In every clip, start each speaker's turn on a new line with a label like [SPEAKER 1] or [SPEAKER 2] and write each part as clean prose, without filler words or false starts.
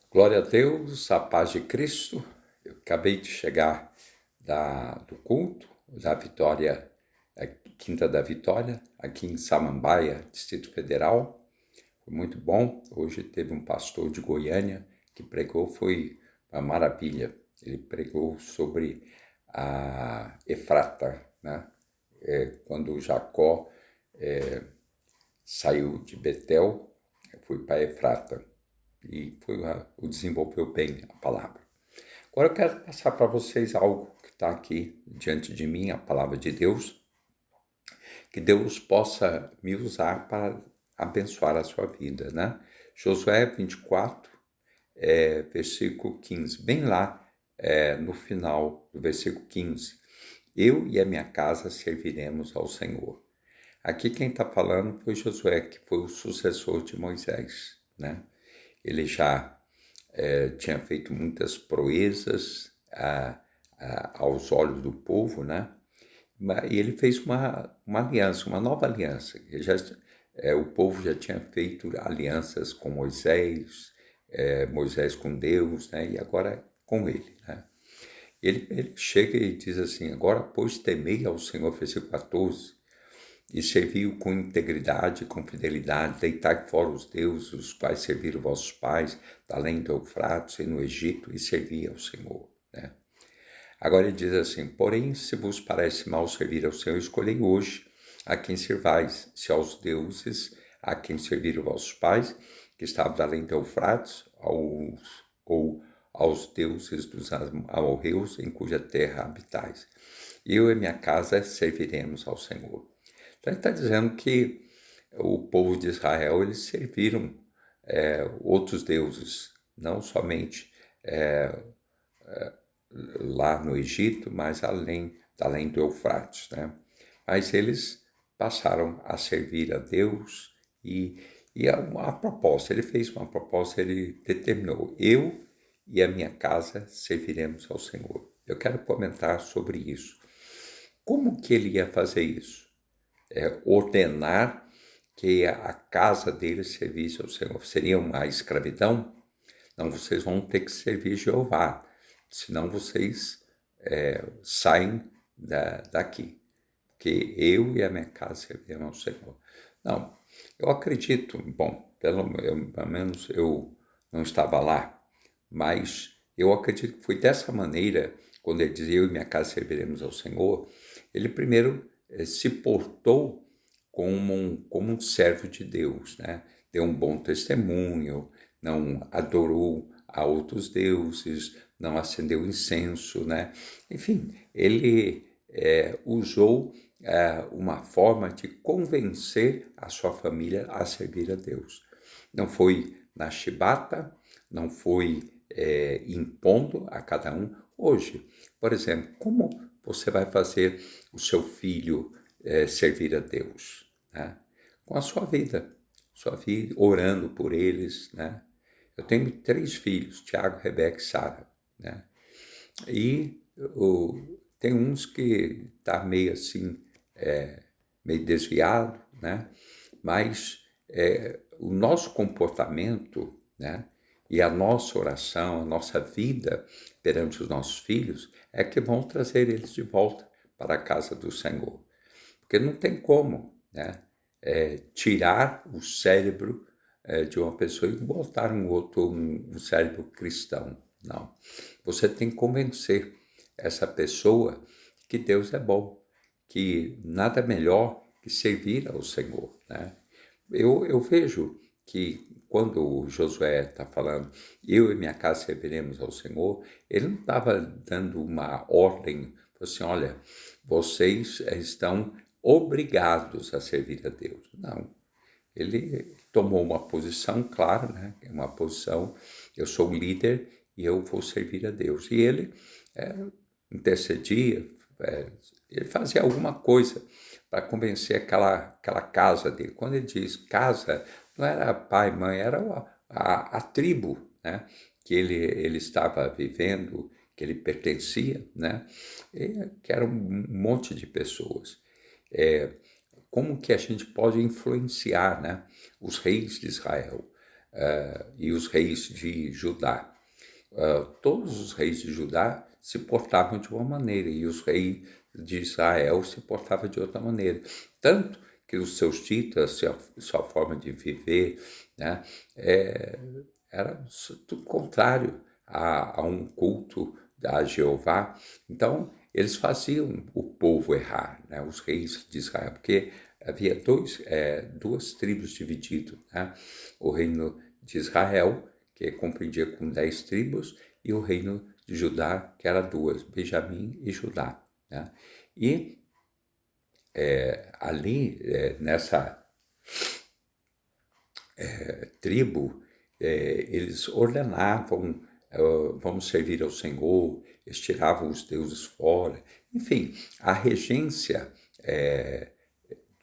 [SPEAKER 1] Glória a Deus, a paz de Cristo. Eu acabei de chegar do culto da Vitória, Quinta da Vitória, aqui em Samambaia, Distrito Federal. Foi muito bom. Hoje teve um pastor de Goiânia que pregou, foi uma maravilha. Ele pregou sobre a Efrata, né? Quando Jacó saiu de Betel, foi para Efrata e desenvolveu bem a palavra. Agora eu quero passar para vocês algo que está aqui diante de mim, a palavra de Deus, que Deus possa me usar para abençoar a sua vida, né? Josué 24, versículo 15, bem lá no final do versículo 15. Eu e a minha casa serviremos ao Senhor. Aqui quem está falando foi Josué, que foi o sucessor de Moisés, né? Ele já tinha feito muitas proezas aos olhos do povo, né? E ele fez uma aliança, uma nova aliança. O povo já tinha feito alianças com Moisés, Moisés com Deus, né? E agora com ele, né? Ele chega e diz assim: agora, pois, temei ao Senhor, versículo 14, e serviu com integridade e com fidelidade, deitai fora os deuses, os quais serviram vossos pais, além do Eufrates e no Egito, e servi ao Senhor, né? Agora ele diz assim: porém, se vos parece mal servir ao Senhor, escolhei hoje a quem servais, se aos deuses a quem serviram vossos pais, que estavam além do Eufrates, ou aos deuses dos amorreus, em cuja terra habitais. Eu e minha casa serviremos ao Senhor. Então ele está dizendo que o povo de Israel, eles serviram outros deuses, não somente lá no Egito, mas além do Eufrates, né? Mas eles passaram a servir a Deus e a proposta, ele fez uma proposta, ele determinou: eu e a minha casa serviremos ao Senhor. Eu quero comentar sobre isso. Como que ele ia fazer isso? Ordenar que a casa dele servisse ao Senhor. Seria uma escravidão? Não, vocês vão ter que servir Jeová, senão vocês saem daqui, porque eu e a minha casa serviremos ao Senhor. Não, eu acredito, bom, pelo menos eu não estava lá, mas eu acredito que foi dessa maneira, quando ele dizia eu e minha casa serviremos ao Senhor, ele primeiro se portou como um servo de Deus, né? Deu um bom testemunho, não adorou a outros deuses, não acendeu incenso, né? Enfim, ele usou uma forma de convencer a sua família a servir a Deus. Não foi na chibata, não foi impondo a cada um. Hoje, por exemplo, como você vai fazer o seu filho servir a Deus, né? Com a sua vida, orando por eles, né? Eu tenho 3 filhos, Tiago, Rebeca e Sara, né? E tem uns que tá meio assim, meio desviado, né? Mas o nosso comportamento, né? E a nossa oração, a nossa vida perante os nossos filhos é que vão trazer eles de volta para a casa do Senhor. Porque não tem como, né? Tirar o cérebro de uma pessoa e botar um cérebro cristão. Não. Você tem que convencer essa pessoa que Deus é bom, que nada melhor que servir ao Senhor, né? Eu vejo que quando o Josué está falando, eu e minha casa serviremos ao Senhor, ele não estava dando uma ordem, assim, olha, vocês estão obrigados a servir a Deus. Não. Ele tomou uma posição clara, né? Uma posição, eu sou líder e eu vou servir a Deus. E ele intercedia, ele fazia alguma coisa para convencer aquela casa dele. Quando ele diz casa, não era pai, mãe, era a tribo, né? Que ele estava vivendo, que ele pertencia, né? Que era um monte de pessoas. Como que a gente pode influenciar, né, os reis de Israel? e os reis de Judá. Todos os reis de Judá se portavam de uma maneira e os reis de Israel se portavam de outra maneira. Tanto que os seus títulos, sua forma de viver, né, era tudo contrário a um culto a Jeová. Então, eles faziam o povo errar, né, os reis de Israel, porque havia duas tribos divididas, né, o reino de Israel, que compreendia com 10 tribos, e o reino de Judá, que era duas, Benjamim e Judá, né? E ali, nessa tribo, eles ordenavam, vamos servir ao Senhor, eles tiravam os deuses fora. Enfim, a regência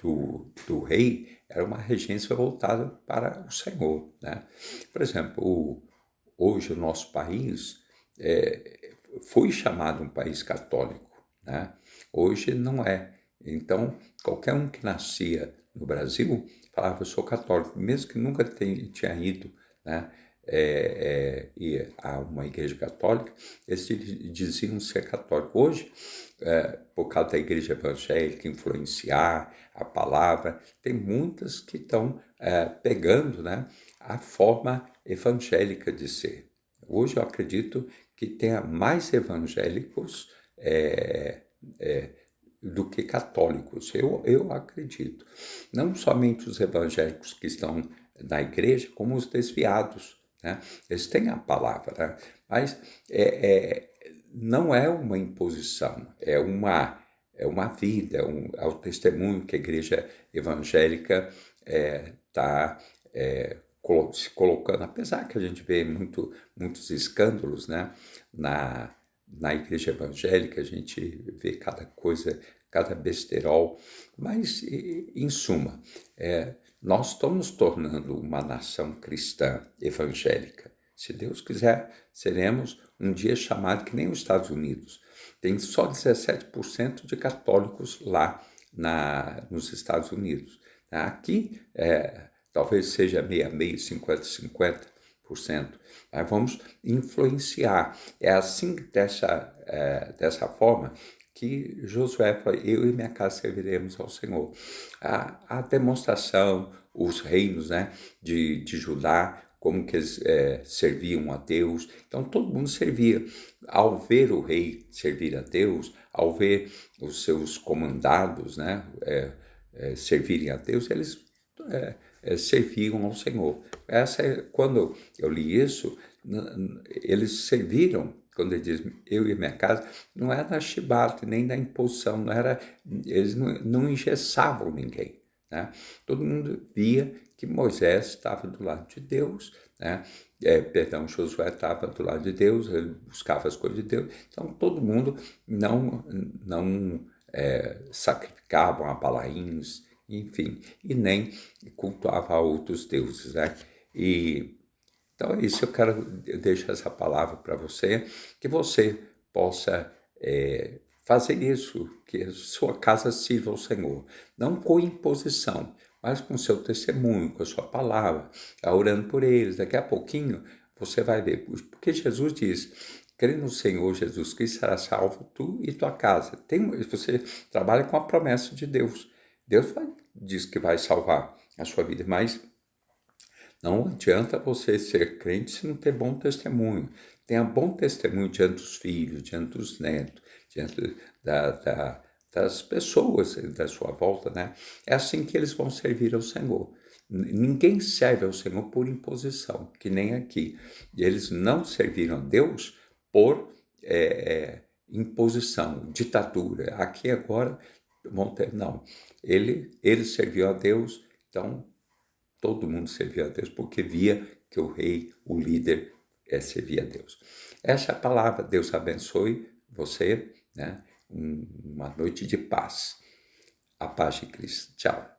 [SPEAKER 1] do rei era uma regência voltada para o Senhor, né? Por exemplo, hoje o nosso país foi chamado um país católico, né? Hoje não é. Então, qualquer um que nascia no Brasil falava, eu sou católico, mesmo que nunca tinha ido, né, a uma igreja católica, eles diziam ser católico. Hoje, por causa da igreja evangélica influenciar a palavra, tem muitas que estão pegando, né, a forma evangélica de ser. Hoje eu acredito que tenha mais evangélicos do que católicos. Eu acredito. Não somente os evangélicos que estão na igreja, como os desviados, né? Eles têm a palavra, né? Mas não é uma imposição, é uma vida, é o testemunho que a igreja evangélica está se colocando, apesar que a gente vê muitos escândalos, né, na igreja evangélica, a gente vê cada coisa, cada besterol, mas, em suma, nós estamos nos tornando uma nação cristã evangélica. Se Deus quiser, seremos um dia chamados que nem os Estados Unidos. Tem só 17% de católicos lá nos Estados Unidos. Aqui, talvez seja meio, 50-50%. Mas vamos influenciar. É assim, dessa forma, que Josué falou, eu e minha casa serviremos ao Senhor. A demonstração, os reinos, né, de Judá, como que eles serviam a Deus. Então, todo mundo servia. Ao ver o rei servir a Deus, ao ver os seus comandados, né, servirem a Deus, eles serviam ao Senhor. Quando eu li isso, eles serviram, quando ele diz, eu e minha casa, não era na chibata, nem na imposição, eles não engessavam ninguém, né? Todo mundo via que Moisés estava do lado de Deus, né? Josué estava do lado de Deus, ele buscava as coisas de Deus, então todo mundo não sacrificavam a Balaíns, enfim, e nem cultuava a outros deuses, né? Então é isso, eu deixo essa palavra para você, que você possa fazer isso, que a sua casa sirva ao Senhor, não com imposição, mas com seu testemunho, com a sua palavra, orando por eles. Daqui a pouquinho você vai ver, porque Jesus diz, crê no Senhor Jesus Cristo, será salvo tu e tua casa. Você trabalha com a promessa de Deus. Deus diz que vai salvar a sua vida, mas não adianta você ser crente se não ter bom testemunho. Tenha bom testemunho diante dos filhos, diante dos netos, diante das pessoas da sua volta, né? É assim que eles vão servir ao Senhor. Ninguém serve ao Senhor por imposição, que nem aqui. Eles não serviram a Deus por imposição, ditadura. Aqui agora vão ter, não. Ele serviu a Deus, então todo mundo servia a Deus, porque via que o rei, o líder, servia a Deus. Essa é a palavra. Deus abençoe você, né? Uma noite de paz. A paz de Cristo. Tchau.